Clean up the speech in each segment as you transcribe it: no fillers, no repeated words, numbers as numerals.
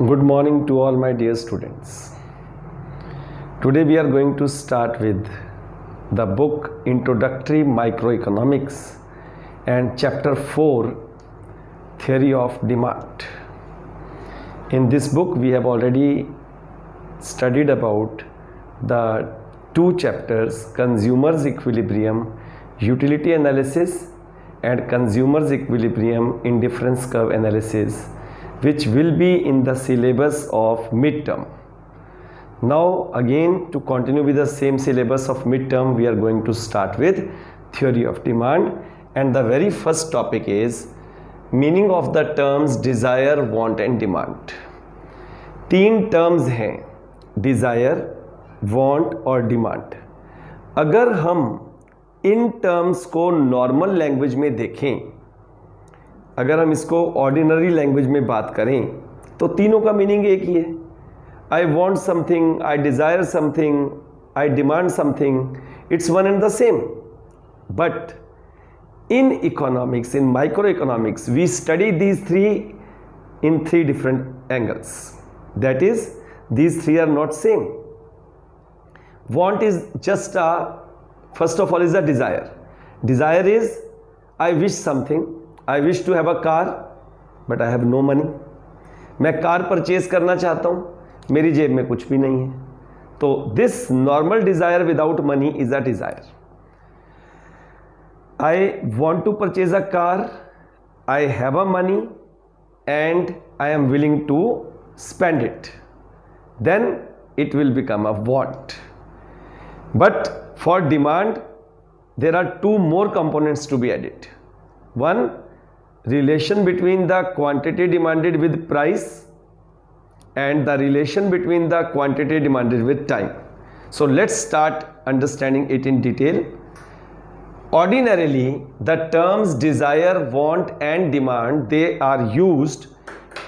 Good morning to all my dear students. Today we are going to start with the book Introductory Microeconomics and chapter 4 Theory of Demand. In this book we have already studied about the two chapters, Consumers Equilibrium, Utility Analysis and Consumers Equilibrium Indifference Curve Analysis, which will be in the syllabus of midterm. Now again, to continue with the same syllabus of midterm, we are going to start with theory of demand, and the very first topic is meaning of the terms desire, want and demand. तीन terms हैं, desire, want और demand. अगर हम in terms को normal language में देखें, अगर हम इसको ऑर्डिनरी लैंग्वेज में बात करें तो तीनों का मीनिंग एक ही है. I want something, I desire something, I demand something, it's one and the same. But in economics, in micro economics, we study these three in three different angles. That is, these three are not same. Want is just a, first of all, is a desire. Desire is, I wish something. I wish to have a car, but I have no money. मैं car purchase करना चाहता हूँ, मेरी जेब में कुछ भी नहीं है. तो this normal desire without money is a desire. I want to purchase a car, I have a money and I am willing to spend it, then it will become a want. But for demand there are two more components to be added. One, relation between the quantity demanded with price and the relation between the quantity demanded with time. So let's start understanding it in detail. Ordinarily the terms desire, want and demand, they are used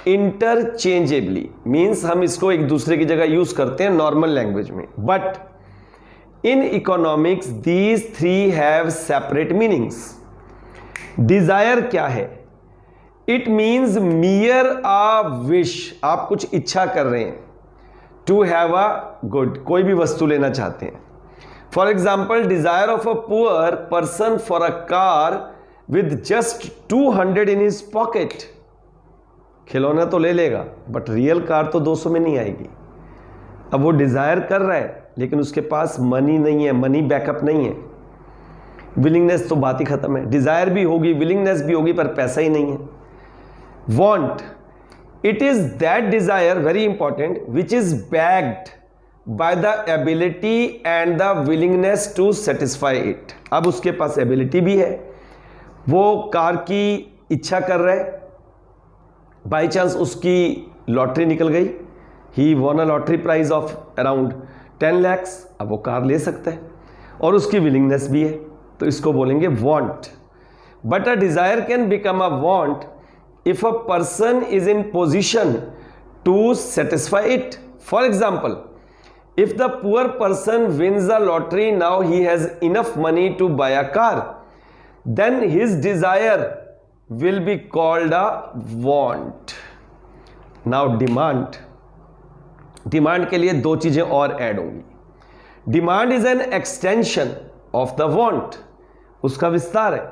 interchangeably, means हम इसको एक दूसरे की जगह use करते हैं normal language में. But in economics these three have separate meanings. Desire क्या है? It means mere a wish, आप कुछ इच्छा कर रहे हैं. टू हैव अ गुड, कोई भी वस्तु लेना चाहते हैं. For example, desire of a poor person for a car with just 200 in his pocket. खिलौना तो ले लेगा बट रियल कार तो 200 में नहीं आएगी. अब वो डिज़ायर कर रहा है लेकिन उसके पास मनी नहीं है, मनी बैकअप नहीं है. विलिंगनेस तो बात ही खत्म है. डिज़ायर भी होगी, विलिंगनेस भी होगी, पर पैसा ही नहीं है. Want, it is that desire, very important, which is backed by the ability and the willingness to satisfy it. अब उसके पास एबिलिटी भी है, वो कार की इच्छा कर रहा है, बाई चांस उसकी लॉटरी निकल गई, he won a lottery prize of around 10 lakhs, अब वो कार ले सकता है और उसकी विलिंगनेस भी है, तो इसको बोलेंगे want. But a desire can become a want if a person is in position to satisfy it. For example, if the poor person wins the lottery, now he has enough money to buy a car, then his desire will be called a want. Now demand, demand के लिए दो चीजें और add होंगी. Demand is an extension of the want, उसका विस्तार है.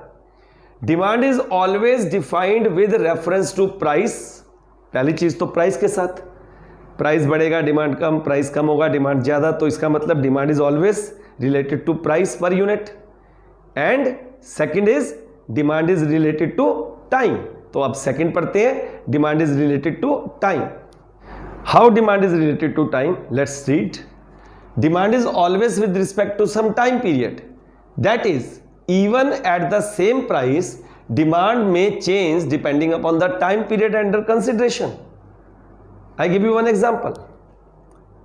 Demand is always defined with reference to price. पहली चीज तो प्राइस के साथ, प्राइस बढ़ेगा डिमांड कम, प्राइस कम होगा डिमांड ज्यादा, तो इसका मतलब demand is always related to price per unit. And second is demand is related to time. तो अब सेकंड पढ़ते हैं, demand is related to time. How demand is related to time? Let's read. Demand is always with respect to some time period. That is, even at the same price demand में change depending upon the time period under consideration. I give you one example.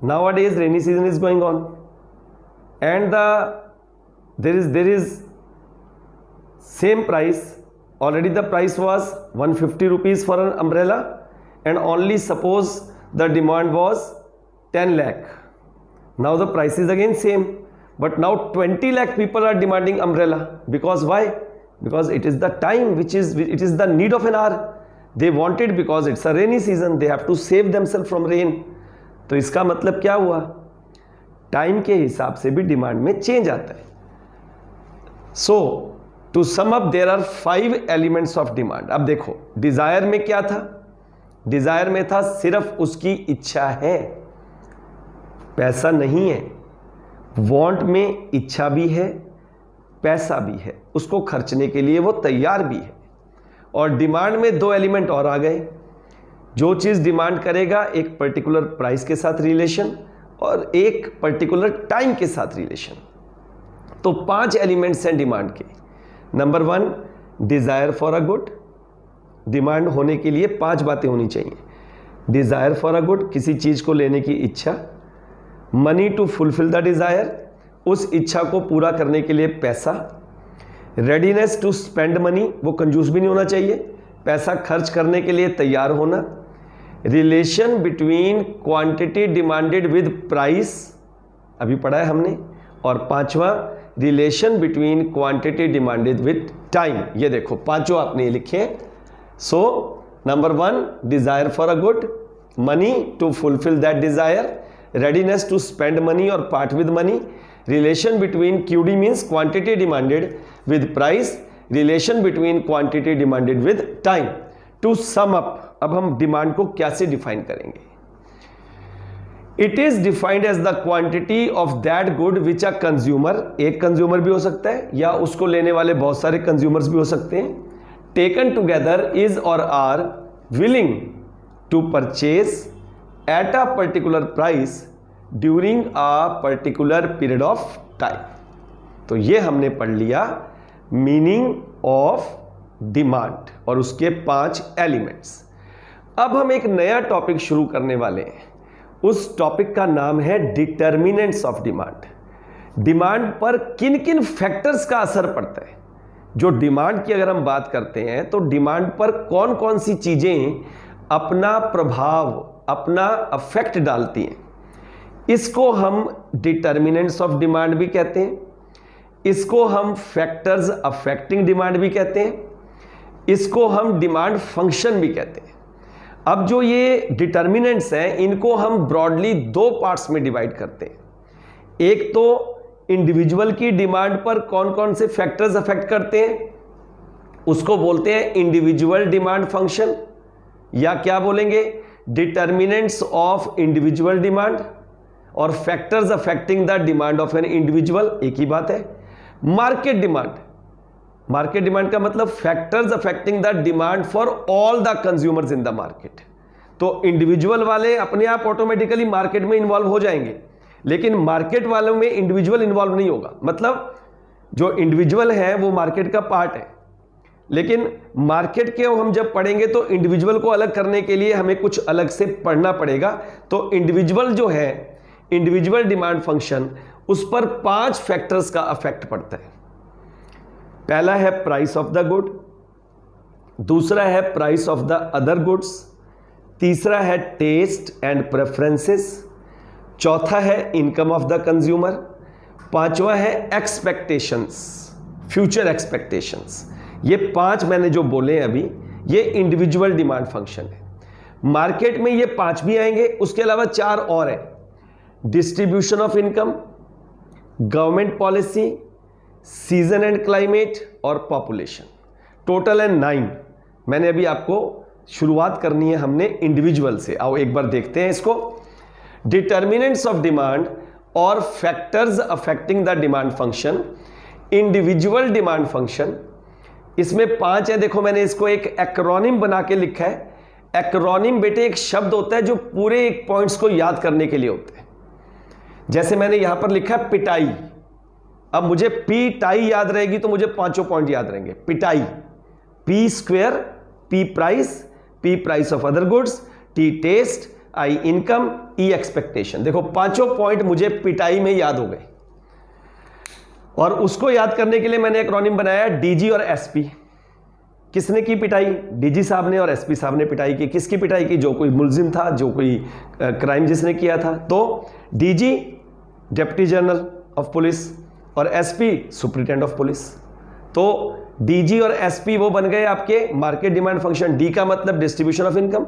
Nowadays rainy season is going on and there is same price. Already the price was 150 rupees for an umbrella and only suppose the demand was 10 lakh. Now the price is again same, but now 20 lakh people are demanding umbrella. Because why? Because it is the time which is, it is the need of an hour. They wanted because it's a rainy season, they have to save themselves from rain. तो इसका मतलब क्या हुआ, time के हिसाब से भी demand में चेंज आता है। So to sum up there are 5 elements of demand. अब देखो डिजायर में क्या था, डिजायर में था सिर्फ उसकी इच्छा है, पैसा नहीं है। वांट में इच्छा भी है, पैसा भी है, उसको खर्चने के लिए वो तैयार भी है। और डिमांड में 2 एलिमेंट और आ गए, जो चीज डिमांड करेगा एक पर्टिकुलर प्राइस के साथ रिलेशन और एक पर्टिकुलर टाइम के साथ रिलेशन। तो 5 एलिमेंट्स हैं डिमांड के। Number 1 desire for a good, demand होने के लिए 5 बातें होनी चाहिए। डिजायर फॉर अ गुड, किसी चीज को लेने की इच्छा। Money to fulfil the desire, उस इच्छा को पूरा करने के लिए पैसा। रेडीनेस टू स्पेंड मनी, वो कंजूस भी नहीं होना चाहिए, पैसा खर्च करने के लिए तैयार होना। Relation between quantity demanded with price, अभी पढ़ा है हमने। और 5वां relation between quantity demanded with time. ये देखो 5 आपने लिखे। So number 1 desire for a good, money to fulfil that desire, readiness to spend money और part with money, relation between QD means quantity demanded with price, relation between quantity demanded with time. To sum up, अब हम demand को कैसे define करेंगे। It is defined as the quantity of that good which a consumer, एक consumer भी हो सकता है या उसको लेने वाले बहुत सारे कंज्यूमर्स भी हो सकते हैं, टेकन टुगेदर इज और are willing to purchase at a particular price during a particular period of time. तो ये हमने पढ़ लिया मीनिंग ऑफ डिमांड और उसके 5 एलिमेंट्स। अब हम एक नया टॉपिक शुरू करने वाले हैं, उस टॉपिक का नाम है डिटर्मिनेंट्स ऑफ डिमांड। डिमांड पर किन किन फैक्टर्स का असर पड़ता है। जो डिमांड की अगर हम बात करते हैं तो डिमांड पर कौन कौन सी चीजें अपना प्रभाव, अपना अफेक्ट डालती हैं, इसको हम डिटर्मिनेंट्स ऑफ डिमांड भी कहते हैं। इसको हम फैक्टर्स अफेक्टिंग डिमांड भी कहते हैं। इसको हम डिमांड फंक्शन भी कहते हैं। अब जो ये डिटर्मिनेंट्स हैं इनको हम ब्रॉडली 2 पार्ट्स में डिवाइड करते हैं। एक तो इंडिविजुअल की डिमांड पर कौन कौन से फैक्टर्स अफेक्ट करते हैं, उसको बोलते हैं इंडिविजुअल डिमांड फंक्शन, या क्या बोलेंगे डिटर्मिनेंट्स ऑफ इंडिविजुअल डिमांड। और factors affecting the demand of an individual एक ही बात है। मार्केट डिमांड, मार्केट डिमांड का मतलब factors affecting the demand for all the consumers in the market. तो इंडिविजुअल वाले अपने आप ऑटोमेटिकली मार्केट में इन्वॉल्व हो जाएंगे, लेकिन मार्केट वालों में इंडिविजुअल इन्वॉल्व नहीं होगा। मतलब जो इंडिविजुअल है वो मार्केट का पार्ट है, लेकिन मार्केट के हम जब पढ़ेंगे तो इंडिविजुअल को अलग करने के लिए हमें कुछ अलग से पढ़ना पड़ेगा। तो इंडिविजुअल जो है, इंडिविजुअल डिमांड फंक्शन, उस पर 5 फैक्टर्स का अफेक्ट पड़ता है। पहला है प्राइस ऑफ द गुड, दूसरा है price of the other goods, तीसरा है टेस्ट एंड प्रेफरेंसेस, चौथा है इनकम ऑफ द कंज्यूमर, पांचवा है एक्सपेक्टेशंस, फ्यूचर एक्सपेक्टेशंस। ये 5 मैंने जो बोले हैं अभी, ये इंडिविजुअल डिमांड फंक्शन है। मार्केट में ये 5 भी आएंगे, उसके अलावा 4 और हैं। Distribution of income, government policy, season and climate और पॉपुलेशन। टोटल है 9। मैंने अभी आपको शुरुआत करनी है हमने इंडिविजुअल से। आओ एक बार देखते हैं इसको। डिटर्मिनेंट्स ऑफ डिमांड और factors affecting the demand function, individual demand function, इसमें 5 है। देखो मैंने इसको एक एक्रोनिम बना के लिखा है। एक्रोनिम बेटे एक शब्द होता है जो पूरे एक पॉइंट्स को याद करने के लिए होते हैं। जैसे मैंने यहां पर लिखा है पिटाई। अब मुझे पी टाई याद रहेगी तो मुझे 5 पॉइंट याद रहेंगे। पिटाई, P square, P price of other goods, T taste, I income, E expectation. देखो 5 पॉइंट मुझे पिटाई में याद हो गए, और उसको याद करने के लिए मैंने एक्रोनिम बनाया डीजी और एसपी। किसने की पिटाई? डीजी साहब ने और एसपी साहब ने पिटाई की। किसकी पिटाई की? जो कोई मुलजिम था, जो कोई क्राइम जिसने किया था। तो DG deputy general of police और एसपी सुप्रिटेंडेंट ऑफ पुलिस। तो डीजी और एसपी वो बन गए आपके मार्केट डिमांड फंक्शन। डी का मतलब डिस्ट्रीब्यूशन ऑफ इनकम,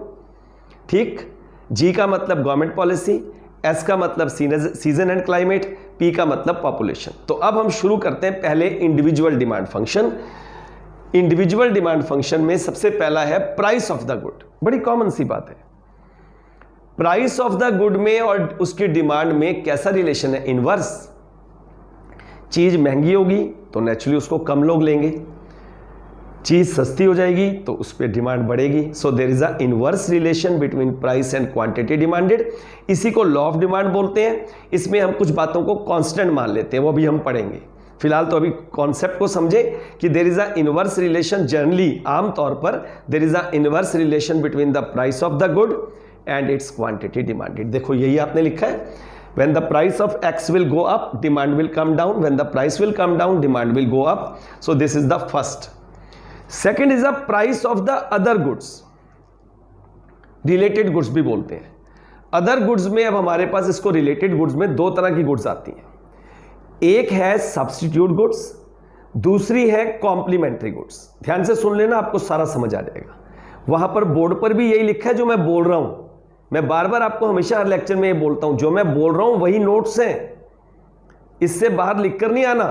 ठीक। जी का मतलब गवर्नमेंट पॉलिसी, एस का मतलब सीजन एंड क्लाइमेट, पी का मतलब पॉपुलेशन। तो अब हम शुरू करते हैं पहले individual demand function. Individual demand function में सबसे पहला है प्राइस ऑफ द गुड। बड़ी कॉमन सी बात है, प्राइस ऑफ द गुड में और उसकी डिमांड में कैसा रिलेशन है? इनवर्स। चीज महंगी होगी तो नेचुरली उसको कम लोग लेंगे, चीज सस्ती हो जाएगी तो उस पर डिमांड बढ़ेगी। So there is a inverse relation between price and quantity demanded. इसी को लॉ ऑफ डिमांड बोलते हैं। इसमें हम कुछ बातों को कांस्टेंट मान लेते हैं, वो भी हम पढ़ेंगे। फिलहाल तो अभी कॉन्सेप्ट को समझे कि there is a inverse relation. Generally आमतौर पर there is a inverse relation between the price of the good and its quantity demanded. देखो यही आपने लिखा है, when the price of x will go up, demand will come down. When the price will come down, demand will go up. So this is the first. Second is the price of the other goods. Related goods भी बोलते हैं। Other goods में अब हमारे पास इसको related goods में दो तरह की गुड्स आती हैं। एक है सब्स्टिट्यूट गुड्स, दूसरी है कॉम्प्लीमेंट्री गुड्स। ध्यान से सुन लेना, आपको सारा समझ आ जाएगा। वहां पर बोर्ड पर भी यही लिखा है जो मैं बोल रहा हूं। मैं बार बार आपको हमेशा हर लेक्चर में ये बोलता हूं, जो मैं बोल रहा हूं वही नोट्स हैं, इससे बाहर लिखकर नहीं आना।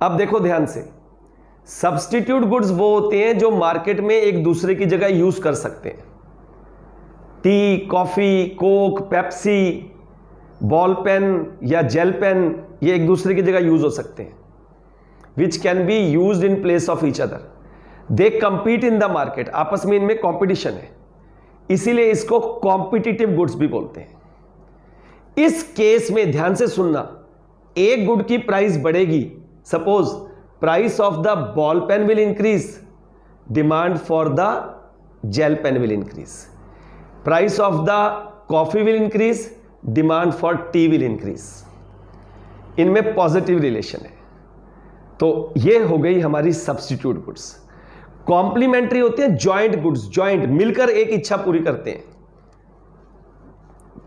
अब देखो ध्यान से, सब्स्टिट्यूट गुड्स वो होते हैं जो मार्केट में एक दूसरे की जगह यूज कर सकते हैं। Tea, coffee, Coke, Pepsi, ball pen या जेल पेन, ये एक दूसरे की जगह यूज हो सकते हैं। Which can be used in place of each other. They compete in the market, आपस में इनमें कॉम्पिटिशन है, इसीलिए इसको कॉम्पिटिटिव गुड्स भी बोलते हैं। इस केस में ध्यान से सुनना, एक गुड की प्राइस बढ़ेगी। Suppose price of the ball pen will increase, demand for the gel pen will increase. Price of the coffee will increase, demand for tea will increase. इनमें पॉजिटिव रिलेशन है। तो ये हो गई हमारी सब्स्टिट्यूट गुड्स। कॉम्प्लीमेंट्री होते हैं joint goods, joint मिलकर एक इच्छा पूरी करते हैं।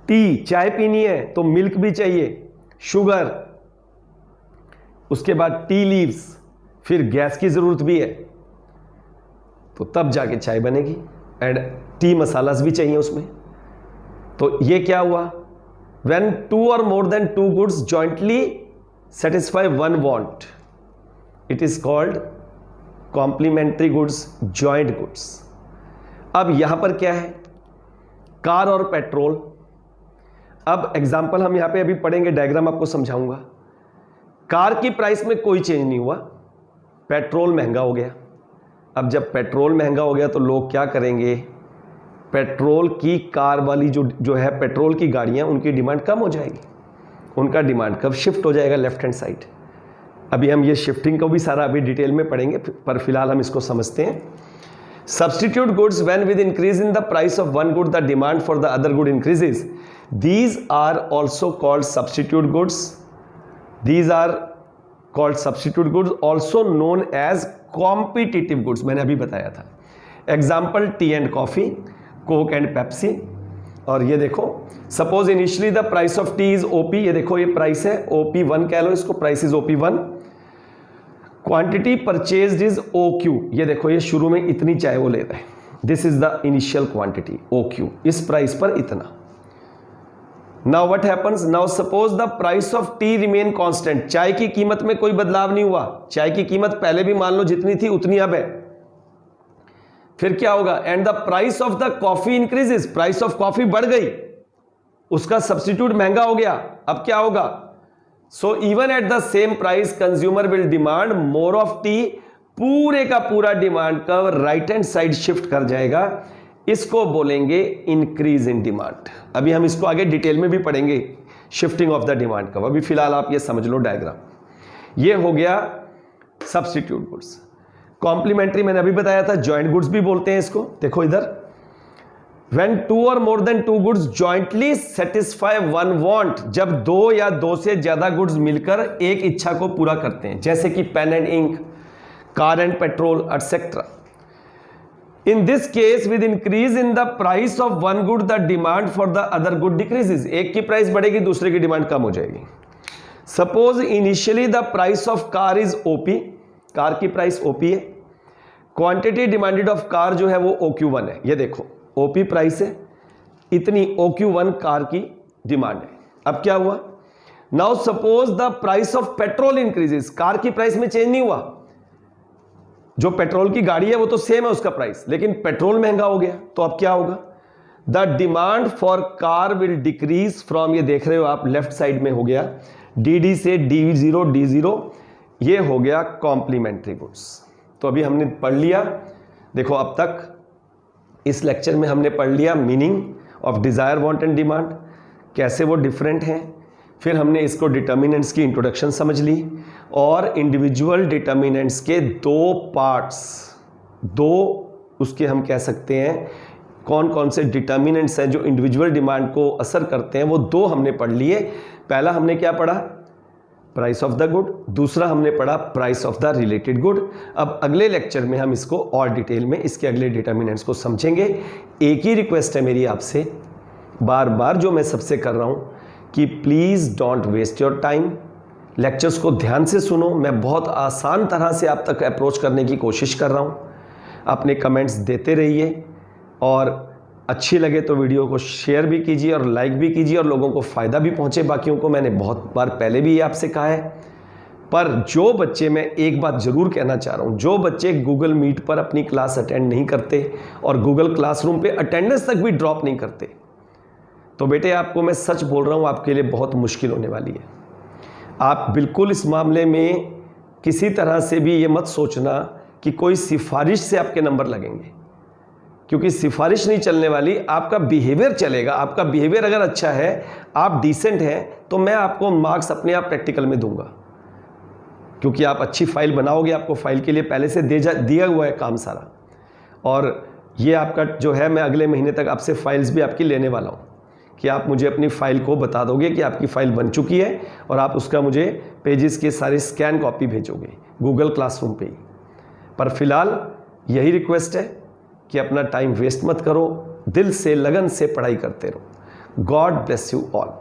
टी, चाय पीनी है तो मिल्क भी चाहिए, शुगर, उसके बाद टी लीव्स, फिर गैस की जरूरत भी है तो तब जाके चाय बनेगी, एंड टी मसालास भी चाहिए उसमें। तो ये क्या हुआ? When two or more than two goods jointly satisfy one want, it is called complementary goods, joint goods. अब यहां पर क्या है? कार और पेट्रोल। अब एग्जांपल हम यहां पे अभी पढ़ेंगे, डायग्राम आपको समझाऊंगा। कार की प्राइस में कोई चेंज नहीं हुआ, पेट्रोल महंगा हो गया। अब जब पेट्रोल महंगा हो गया तो लोग क्या करेंगे? पेट्रोल की कार वाली जो है पेट्रोल की गाड़ियां, उनकी डिमांड कम हो जाएगी, उनका डिमांड कब शिफ्ट हो जाएगा? Left hand side. अभी हम ये शिफ्टिंग को भी सारा अभी डिटेल में पढ़ेंगे, पर फिलहाल हम इसको समझते हैं। Substitute goods when with increase in the price of one good the demand for the other good increases, these are also called substitute goods. These are called substitute goods, also known as competitive goods. मैंने अभी बताया था। Example tea and coffee, Coke and Pepsi. और ये देखो, suppose initially the price of tea is OP. ये देखो, ये प्राइस है OP1 कह लो इसको, price is OP1। Quantity purchased is OQ। ये देखो, ये शुरू में इतनी चाय वो ले रहे हैं, this is the initial quantity OQ, इस प्राइस पर इतना। Now what happens? Now suppose the price of T remain constant. चाय की कीमत में कोई बदलाव नहीं हुआ, चाय की कीमत पहले भी मान लो जितनी थी उतनी अब है। फिर क्या होगा? And the price of the coffee increases. Price of coffee बढ़ गई, उसका सब्स्टिट्यूट महंगा हो गया। अब क्या होगा? So even at the same price consumer will demand more of T. पूरे का पूरा demand curve right hand side shift कर जाएगा। इसको बोलेंगे इंक्रीज इन डिमांड। अभी हम इसको आगे डिटेल में भी पढ़ेंगे, shifting of the demand curve. अभी फिलहाल आप ये समझ लो डायग्राम। ये हो गया सब्स्टिट्यूट गुड्स। कॉम्प्लीमेंट्री मैंने अभी बताया था, जॉइंट गुड्स भी बोलते हैं इसको। देखो इधर, When two or more than two goods jointly satisfy one want, जब दो या दो से ज्यादा गुड्स मिलकर एक इच्छा को पूरा करते हैं, जैसे कि pen and ink, car and petrol etcetera. In this case with increase in the price of one good the demand for the other good decreases. एक की प्राइस बढ़ेगी, दूसरे की डिमांड कम हो जाएगी। Suppose initially the price of car is OP, car की price OP है, quantity demanded of car जो है वो OQ1 है। ये देखो ओपी प्राइस है, इतनी OQ1 कार की डिमांड है। अब क्या हुआ, now suppose the price of petrol increases, car की प्राइस में चेंज नहीं हुआ, जो पेट्रोल की गाड़ी है वो तो सेम है उसका प्राइस, लेकिन पेट्रोल महंगा हो गया, तो अब क्या होगा, the demand for car will decrease from, ये देख रहे हो आप लेफ्ट साइड में हो गया DD से D0 ये हो गया कॉम्प्लीमेंट्री गुड्स। तो अभी हमने पढ़ लिया, देखो अब तक इस लेक्चर में हमने पढ़ लिया meaning of desire, want and demand, कैसे वो डिफरेंट हैं, फिर हमने इसको डिटर्मिनेंट्स की इंट्रोडक्शन समझ ली, और इंडिविजुअल डिटर्मिनेंट्स के दो पार्ट्स, दो उसके हम कह सकते हैं कौन कौन से डिटर्मिनेंट्स हैं जो इंडिविजुअल डिमांड को असर करते हैं, वो दो हमने पढ़ लिए। पहला हमने क्या पढ़ा, प्राइस ऑफ द गुड, दूसरा हमने पढ़ा price of the related good. अब अगले लेक्चर में हम इसको और डिटेल में इसके अगले डिटर्मिनेंट्स को समझेंगे। एक ही रिक्वेस्ट है मेरी आपसे, बार बार जो मैं सबसे कर रहा हूँ कि please don't waste your time, lectures को ध्यान से सुनो। मैं बहुत आसान तरह से आप तक अप्रोच करने की कोशिश कर रहा हूँ, अपने कमेंट्स देते रहिए, और अच्छी लगे तो वीडियो को शेयर भी कीजिए और लाइक भी कीजिए, और लोगों को फ़ायदा भी पहुँचे बाकियों को। मैंने बहुत बार पहले भी ये आपसे कहा है, पर जो बच्चे, मैं एक बात ज़रूर कहना चाह रहा हूँ, जो बच्चे गूगल मीट पर अपनी क्लास अटेंड नहीं करते और गूगल क्लासरूम पे अटेंडेंस तक भी ड्रॉप नहीं करते, तो बेटे आपको मैं सच बोल रहा हूँ, आपके लिए बहुत मुश्किल होने वाली है। आप बिल्कुल इस मामले में किसी तरह से भी ये मत सोचना कि कोई सिफारिश से आपके नंबर लगेंगे, क्योंकि सिफारिश नहीं चलने वाली, आपका बिहेवियर चलेगा। आपका बिहेवियर अगर अच्छा है, आप डिसेंट हैं, तो मैं आपको मार्क्स अपने आप प्रैक्टिकल में दूंगा, क्योंकि आप अच्छी फाइल बनाओगे, आपको फाइल के लिए पहले से दिया हुआ है काम सारा। और ये आपका जो है, मैं अगले महीने तक आपसे फाइल्स भी आपकी लेने वाला हूँ कि आप मुझे अपनी फ़ाइल को बता दोगे कि आपकी फ़ाइल बन चुकी है, और आप उसका मुझे पेजेस के सारे स्कैन कॉपी भेजोगे गूगल क्लासरूम पे ही। पर फिलहाल यही रिक्वेस्ट है कि अपना टाइम वेस्ट मत करो, दिल से लगन से पढ़ाई करते रहो। God bless you all.